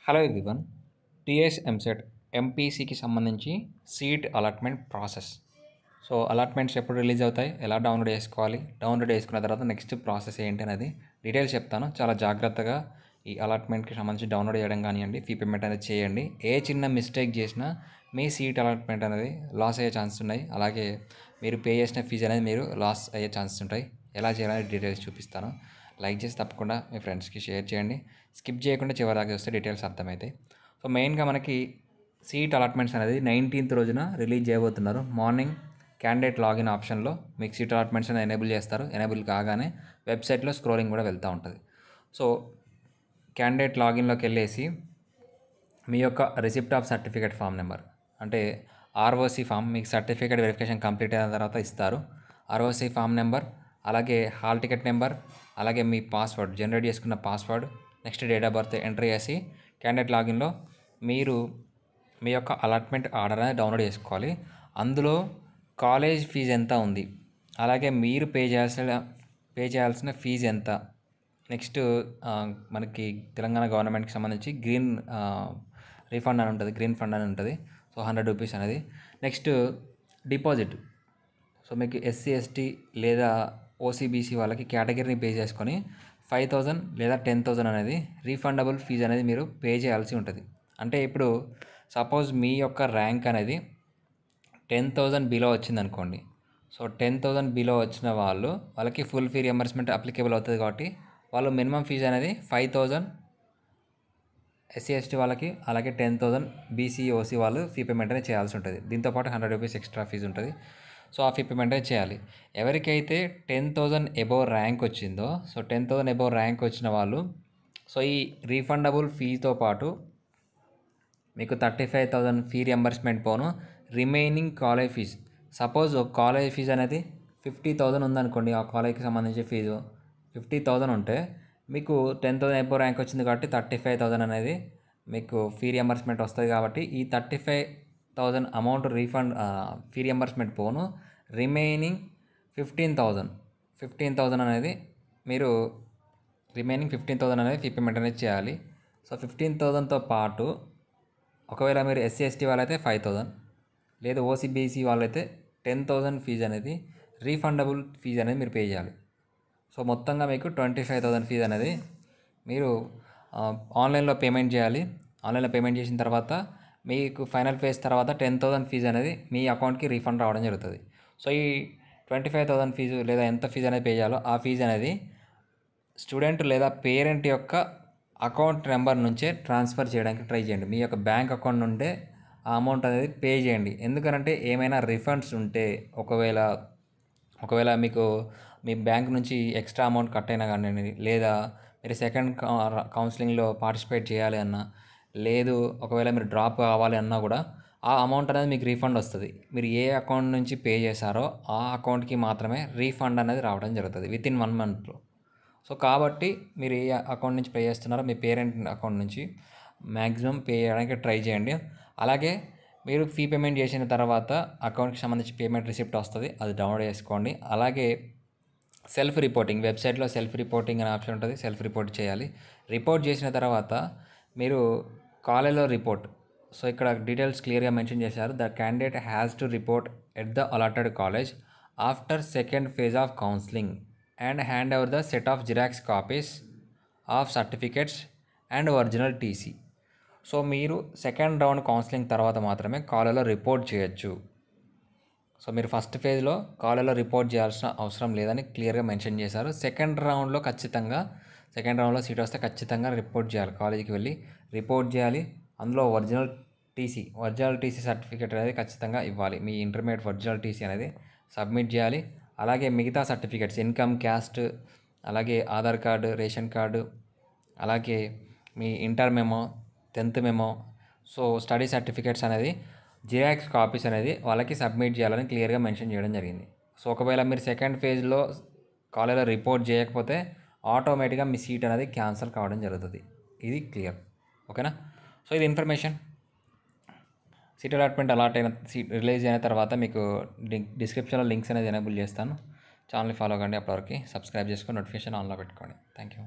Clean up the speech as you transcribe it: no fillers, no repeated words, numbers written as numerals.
Hello everyone. TS EAMCET ఎంపీసీకి సంబంధించి seat allotment process. So allotments ఎప్పుడు release అవుతాయి, ఎలా డౌన్లోడ్ చేసుకోవాలి, డౌన్లోడ్ చేసుకున్న తర్వాత నెక్స్ట్ ప్రాసెస్ ఏంటి అనేది డీటెయిల్స్ చెప్తాను. చాలా జాగ్రత్తగా ఈ అలాట్మెంట్కి సంబంధించి డౌన్లోడ్ చేయడం కానివ్వండి, ఫీ పేమెంట్ అనేది చేయండి. ఏ చిన్న మిస్టేక్ చేసినా మీ సీట్ అలాట్మెంట్ అనేది లాస్ అయ్యే ఛాన్సెస్ ఉన్నాయి. అలాగే మీరు పే చేసిన ఫీజు అనేది మీరు లాస్ అయ్యే ఛాన్సెస్ ఉంటాయి. ఎలా చేయాలని డీటెయిల్స్ చూపిస్తాను. లైక్ చేసి తప్పకుండా మీ ఫ్రెండ్స్కి షేర్ చేయండి. స్కిప్ చేయకుండా చివరిదాకా వస్తే డీటెయిల్స్ అర్థమవుతాయి. సో మెయిన్గా మనకి సీట్ అలాట్మెంట్స్ అనేది 19th రోజున రిలీజ్ చేయబోతున్నారు. మార్నింగ్ క్యాండిడేట్ లాగిన్ ఆప్షన్లో మీకు సీట్ అలాట్మెంట్స్ అనేది ఎనేబుల్ చేస్తారు. ఎనేబుల్ కాగానే వెబ్సైట్లో స్క్రోలింగ్ కూడా వెళ్తూ ఉంటుంది. సో క్యాండిడేట్ లాగిన్లోకి వెళ్ళేసి మీ యొక్క receipt of certificate form number, అంటే ఆర్ఓసి ఫామ్, మీకు సర్టిఫికేట్ వెరిఫికేషన్ కంప్లీట్ అయిన తర్వాత ఇస్తారు. ఆర్ఓసి ఫామ్ నెంబర్, అలాగే హాల్ టికెట్ నెంబర్, అలాగే మీ పాస్వర్డ్, జనరేట్ చేసుకున్న password, next date of birth enter చేసి క్యాండిడేట్ లాగిన్లో మీరు మీ యొక్క అలాట్మెంట్ ఆర్డర్ అనేది డౌన్లోడ్ చేసుకోవాలి. అందులో కాలేజ్ ఫీజు ఎంత ఉంది, అలాగే మీరు పే చేయాల్సిన ఫీజు ఎంత, నెక్స్ట్ మనకి తెలంగాణ గవర్నమెంట్కి సంబంధించి గ్రీన్ రీఫండ్ అని ఉంటుంది, గ్రీన్ ఫండ్ అని ఉంటుంది. సో 100 రూపీస్ అనేది. Next deposit. సో మీకు ఎస్సీ ఎస్టీ లేదా ఓసీబీసీ వాళ్ళకి కేటగిరీని పే చేసుకొని 5,000 లేదా 10,000 అనేది రీఫండబుల్ ఫీజు అనేది మీరు పే చేయాల్సి ఉంటుంది. అంటే ఇప్పుడు సపోజ్ మీ యొక్క ర్యాంక్ అనేది 10,000 బిలో వచ్చింది అనుకోండి. సో 10,000 బిలో వచ్చిన వాళ్ళకి ఫుల్ ఫీ రియంబర్స్మెంట్ అప్లికేబుల్ అవుతుంది. కాబట్టి వాళ్ళు మినిమం ఫీజు అనేది 5,000 ఎస్సీ ఎస్టీ వాళ్ళకి, అలాగే 10,000 బీసీ ఓసీ వాళ్ళు ఫీ పేమెంట్ అనేది చేయాల్సి ఉంటుంది. దీంతోపాటు 100 రూపీస్ ఎక్స్ట్రా ఫీజు ఉంటుంది. సో ఆ ఫీ పేమెంట్ అనేది చేయాలి. ఎవరికైతే 10,000 ఎబోవ్ ర్యాంక్ వచ్చిందో, సో 10,000 ఎబోవ్ ర్యాంక్ వచ్చిన వాళ్ళు, సో ఈ రీఫండబుల్ ఫీతో పాటు మీకు 35,000 ఫీ రియంబర్స్మెంట్ పోను రిమైనింగ్ కాలేజ్ ఫీజు. సపోజ్ ఒక కాలేజ్ ఫీజు అనేది 50,000 ఉందనుకోండి. ఆ కాలేజ్కి సంబంధించి ఫీజు 50,000 ఉంటే మీకు 10,000 ఎబోవ్ ర్యాంక్ వచ్చింది కాబట్టి 35,000 అనేది మీకు ఫీ రియంబర్స్మెంట్ వస్తుంది. కాబట్టి ఈ 35,000 అమౌంట్ రీఫండ్ ఫీ రియంబర్స్మెంట్ పోను రిమైనింగ్ 15,000 అనేది మీరు రిమైనింగ్ 15,000 అనేది ఫీ పేమెంట్ అనేది చేయాలి. సో 15,000తో పాటు ఒకవేళ మీరు ఎస్సీ ఎస్టీ వాళ్ళైతే 5,000, లేదా ఓసీబీసీ వాళ్ళైతే 10,000 ఫీజు అనేది రీఫండబుల్ ఫీజు అనేది మీరు పే చేయాలి. సో మొత్తంగా మీకు 25,000 ఫీజు అనేది మీరు ఆన్లైన్లో పేమెంట్ చేయాలి. ఆన్లైన్లో పేమెంట్ చేసిన తర్వాత మీకు ఫైనల్ ఫేజ్ తర్వాత 10,000 ఫీజు అనేది మీ అకౌంట్కి రీఫండ్ రావడం జరుగుతుంది. సో ఈ 25,000 ఫీజు లేదా ఎంత ఫీజు అనేది పే చేయాలో ఆ ఫీజు అనేది స్టూడెంట్ లేదా పేరెంట్ యొక్క అకౌంట్ నెంబర్ నుంచే ట్రాన్స్ఫర్ చేయడానికి ట్రై చేయండి. మీ యొక్క బ్యాంక్ అకౌంట్ నుండే ఆ అమౌంట్ అనేది పే చేయండి. ఎందుకంటే ఏమైనా రిఫండ్స్ ఉంటే ఒకవేళ మీకు మీ బ్యాంక్ నుంచి ఎక్స్ట్రా అమౌంట్ కట్ అయినా కానివ్వండి, లేదా మీరు సెకండ్ కౌన్సిలింగ్లో పార్టిసిపేట్ చేయాలి అన్నా, లేదు ఒకవేళ మీరు డ్రాప్ కావాలి అన్నా కూడా ఆ అమౌంట్ అనేది మీకు రీఫండ్ వస్తుంది. మీరు ఏ అకౌంట్ నుంచి పే చేశారో ఆ అకౌంట్కి మాత్రమే రీఫండ్ అనేది రావడం జరుగుతుంది వితిన్ 1 monthలో. సో కాబట్టి మీరు ఏ అకౌంట్ నుంచి పే చేస్తున్నారో మీ పేరెంట్ అకౌంట్ నుంచి మ్యాక్సిమం పే చేయడానికి ట్రై చేయండి. అలాగే మీరు ఫీ పేమెంట్ చేసిన తర్వాత అకౌంట్కి సంబంధించి పేమెంట్ రిసిప్ట్ వస్తుంది, అది డౌన్లోడ్ చేసుకోండి. అలాగే సెల్ఫ్ రిపోర్టింగ్, వెబ్సైట్లో సెల్ఫ్ రిపోర్టింగ్ అనే ఆప్షన్ ఉంటుంది. సెల్ఫ్ రిపోర్ట్ చేయాలి. రిపోర్ట్ చేసిన తర్వాత మీరు కాలేజ్లో రిపోర్ట్. సో ఇక్కడ డీటెయిల్స్ క్లియర్గా మెన్షన్ చేశారు. The candidate has to report at the allotted college after second phase of counselling and hand over the set of xerox copies of certificates and original TC. So మీరు second round counselling తర్వాత మాత్రమే కాలేజ్లో report చేయొచ్చు. So మీరు first ఫేజ్లో కాలేజ్లో report చేయాల్సిన అవసరం లేదని క్లియర్గా మెన్షన్ చేశారు. సెకండ్ రౌండ్లో సీట్ వస్తే ఖచ్చితంగా రిపోర్ట్ చేయాలి. కాలేజీకి వెళ్ళి రిపోర్ట్ చేయాలి. అందులో ఒరిజినల్ టీసీ సర్టిఫికేట్ అనేది ఖచ్చితంగా ఇవ్వాలి. మీ ఇంటర్మీడియట్ ఒరిజినల్ టీసీ అనేది సబ్మిట్ చేయాలి. అలాగే మిగతా సర్టిఫికేట్స్, ఇన్కమ్, క్యాస్ట్, అలాగే ఆధార్ కార్డు, రేషన్ కార్డు, అలాగే మీ inter memo, 10th memo, so study certificates అనేది జిరాక్స్ కాపీస్ అనేది వాళ్ళకి సబ్మిట్ చేయాలని క్లియర్గా మెన్షన్ చేయడం జరిగింది. సో ఒకవేళ మీరు సెకండ్ ఫేజ్లో కాలేజ్లో రిపోర్ట్ చేయకపోతే ఆటోమేటిక్గా మీ సీట్ అనేది క్యాన్సిల్ కావడం జరుగుతుంది. ఇది క్లియర్, ఓకేనా? సో ఇది information. Seat allotment seat release అయిన తర్వాత మీకు డిస్క్రిప్షన్లో లింక్స్ అనేది ఎనేబుల్ చేస్తాను. ఛానల్ని ఫాలో కండి. అప్పటివరకు సబ్స్క్రైబ్ చేసుకొని నోటిఫికేషన్ ఆన్లో పెట్టుకోండి. Thank you.